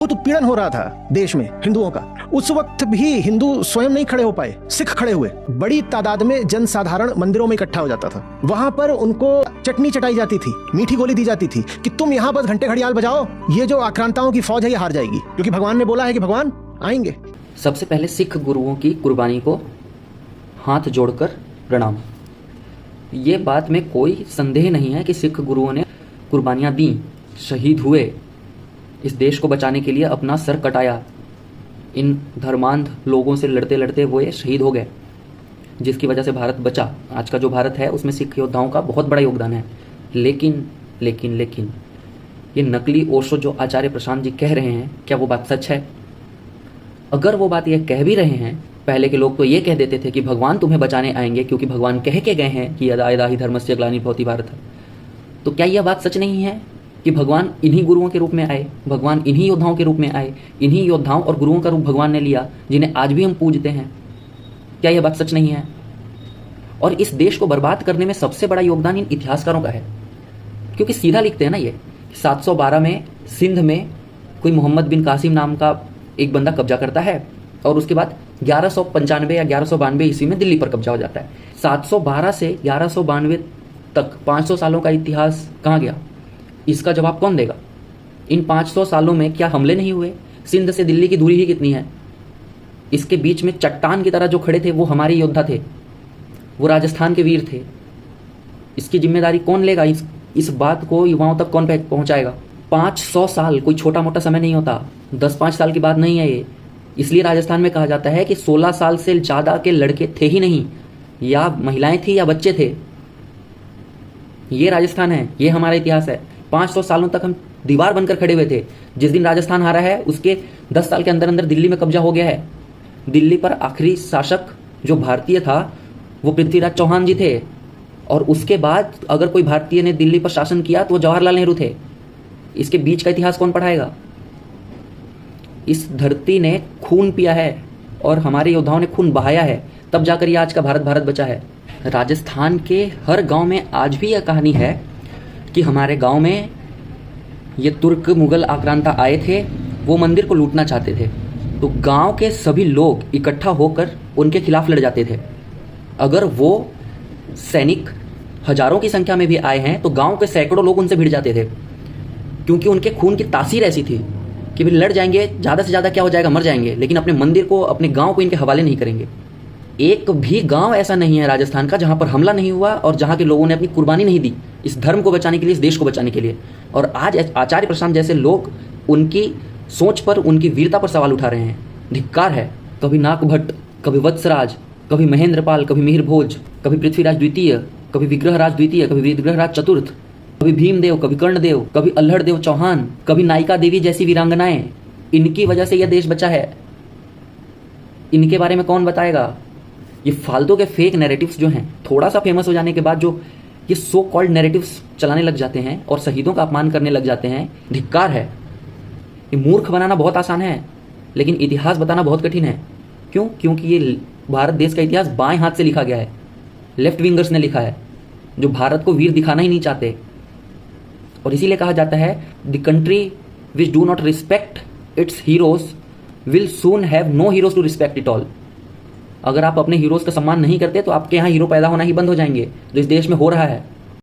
बहुत उत्पीड़न हो रहा था देश में हिंदुओं का, उस वक्त भी हिंदू स्वयं नहीं खड़े हो पाए, सिख खड़े हुए। बड़ी तादाद में जनसाधारण मंदिरों में इकट्ठा हो जाता था। वहां पर उनको चटनी चटाई जाती थी, मीठी गोली दी जाती थी कि तुम यहाँ बस घंटे घड़ियाल बजाओ, ये जो आक्रांताओं की फौज है ये हार जाएगी, क्योंकि भगवान ने बोला है कि भगवान आएंगे। सबसे पहले सिख गुरुओं की कुर्बानी को हाथ जोड़कर प्रणाम। ये बात में कोई संदेह नहीं है कि सिख गुरुओं ने कुर्बानियाँ दी, शहीद हुए, इस देश को बचाने के लिए अपना सर कटाया। इन धर्मांध लोगों से लड़ते लड़ते वो ये शहीद हो गए, जिसकी वजह से भारत बचा। आज का जो भारत है उसमें सिख योद्धाओं का बहुत बड़ा योगदान है। लेकिन लेकिन लेकिन ये नकली ओशो जो आचार्य प्रशांत जी कह रहे हैं, क्या वो बात सच है? अगर वो बात ये कह भी रहे हैं, पहले के लोग तो ये कह देते थे कि भगवान तुम्हें बचाने आएंगे, क्योंकि भगवान कह के गए हैं कि यदा यदा हि धर्मस्य ग्लानिर्भवति भारत। तो क्या यह बात सच नहीं है कि भगवान इन्हीं गुरुओं के रूप में आए, भगवान इन्हीं योद्धाओं के रूप में आए, इन्हीं योद्धाओं और गुरुओं का रूप भगवान ने लिया, जिन्हें आज भी हम पूजते हैं? क्या यह बात सच नहीं है? और इस देश को बर्बाद करने में सबसे बड़ा योगदान इन इतिहासकारों का है, क्योंकि सीधा लिखते हैं ना ये 712 में सिंध में कोई मोहम्मद बिन कासिम नाम का एक बंदा कब्जा करता है, और उसके बाद 1195 या 1192 ईस्वी में दिल्ली पर कब्जा हो जाता है। 712 से 1192 तक 500 सालों का इतिहास कहाँ गया? इसका जवाब कौन देगा? इन 500 सालों में क्या हमले नहीं हुए? सिंध से दिल्ली की दूरी ही कितनी है? इसके बीच में चट्टान की तरह जो खड़े थे वो हमारे योद्धा थे, वो राजस्थान के वीर थे। इसकी जिम्मेदारी कौन लेगा? इस बात को युवाओं तक कौन पहुंचाएगा? 500 साल कोई छोटा मोटा समय नहीं होता, 10-5 साल की बात नहीं है ये। इसलिए राजस्थान में कहा जाता है कि 16 साल से ज़्यादा के लड़के थे ही नहीं, या महिलाएं थी या बच्चे थे। ये राजस्थान है, ये हमारा इतिहास है। 500 सालों तक हम दीवार बनकर खड़े हुए थे। जिस दिन राजस्थान हारा है उसके 10 साल के अंदर अंदर दिल्ली में कब्जा हो गया है। दिल्ली पर आखिरी शासक जो भारतीय था वो पृथ्वीराज चौहान जी थे, और उसके बाद अगर कोई भारतीय ने दिल्ली पर शासन किया तो वो जवाहरलाल नेहरू थे। इसके बीच का इतिहास कौन पढ़ाएगा? इस धरती ने खून पिया है और हमारे योद्धाओं ने खून बहाया है, तब जाकर ये आज का भारत भारत बचा है। राजस्थान के हर गांव में आज भी यह कहानी है कि हमारे गांव में ये तुर्क मुगल आक्रांता आए थे, वो मंदिर को लूटना चाहते थे, तो गांव के सभी लोग इकट्ठा होकर उनके खिलाफ लड़ जाते थे। अगर वो सैनिक हजारों की संख्या में भी आए हैं तो गांव के सैकड़ों लोग उनसे भिड़ जाते थे, क्योंकि उनके खून की तासीर ऐसी थी कि भाई लड़ जाएंगे, ज़्यादा से ज़्यादा क्या हो जाएगा, मर जाएंगे, लेकिन अपने मंदिर को, अपने गांव को इनके हवाले नहीं करेंगे। एक भी गांव ऐसा नहीं है राजस्थान का जहां पर हमला नहीं हुआ और जहां के लोगों ने अपनी कुर्बानी नहीं दी इस धर्म को बचाने के लिए, इस देश को बचाने के लिए। और आज आचार्य प्रशांत जैसे लोग उनकी सोच पर, उनकी वीरता पर सवाल उठा रहे हैं। धिक्कार है। कभी नागभट्ट, कभी वत्सराज, कभी महेंद्रपाल, कभी मिहिर भोज, कभी पृथ्वीराज द्वितीय, कभी विग्रहराज द्वितीय, कभी विग्रहराज चतुर्थ, कभी भीमदेव, कभी कर्णदेव, कभी अल्हड़देव चौहान, कभी नायिका देवी जैसी वीरांगनाएं। इनकी वजह से यह देश बचा है। इनके बारे में कौन बताएगा? ये फालतू के फेक नैरेटिव्स जो हैं, थोड़ा सा फेमस हो जाने के बाद जो ये सो कॉल्ड नैरेटिव्स चलाने लग जाते हैं और शहीदों का अपमान करने लग जाते हैं, धिक्कार है। ये मूर्ख बनाना बहुत आसान है, लेकिन इतिहास बताना बहुत कठिन है। क्यों? क्योंकि ये भारत देश का इतिहास बाएं हाथ से लिखा गया है, लेफ्ट विंगर्स ने लिखा है, जो भारत को वीर दिखाना ही नहीं चाहते। और इसीलिए कहा जाता है, the country which do not respect its heroes will soon have no heroes to respect it all. अगर आप अपने हीरोज का सम्मान नहीं करते तो आपके यहाँ हीरो पैदा होना ही बंद हो जाएंगे, जो इस देश में हो रहा है।